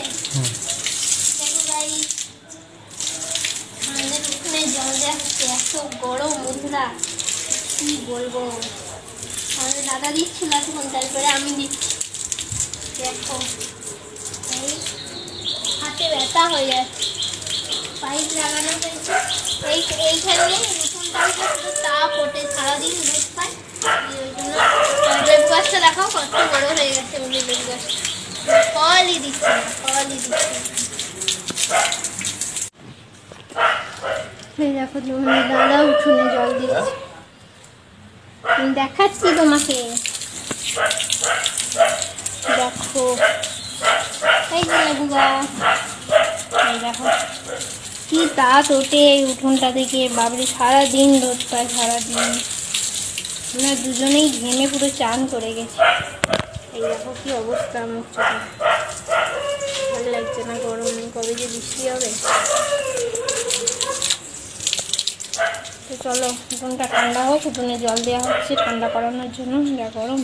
হচ্ছে। দেখো গাইস, আমাদের উঠোনে জল দেওয়া হচ্ছে। এত গরম বন্ধুরা, কি বলবো। আমাদের দাদা দিচ্ছিল এখন, তারপরে আমি দিচ্ছি। দেখো এই হাতে ব্যথা হয়ে যাচ্ছে। পাইপ লাগানো হয়েছে এইখানে, উঠোনটাতে শুধু তাপ ওঠে, সারাদিন রোদ পায়। ওই জন্য লেবু গাছটা দেখাও কত বড় হয়ে গেছে। উনি লেবু গাছটা ফলই দিচ্ছে না, ফলই দিচ্ছে না। দেখো তোমার দাদা উঠোনে জল দিচ্ছে, আমি দেখাচ্ছি তোমাকে। দেখো এই যে লেবু গাছ, দেখো কি তাপ ওঠে এই উঠোনটা থেকে। বাবরে সারাদিন রোদ পায়, সারাদিন। আমরা দুজনেই ঘেমে পুরো চান করে গেছি। এই দেখো কি অবস্থা আমার চোখে, ভালো লাগছে না। গরম, কবে যে বৃষ্টি হবে। তো চলো উঠোনটা ঠান্ডা হোক, উঠোনে জল দেওয়া হচ্ছে ঠান্ডা করানোর জন্য, যা গরম।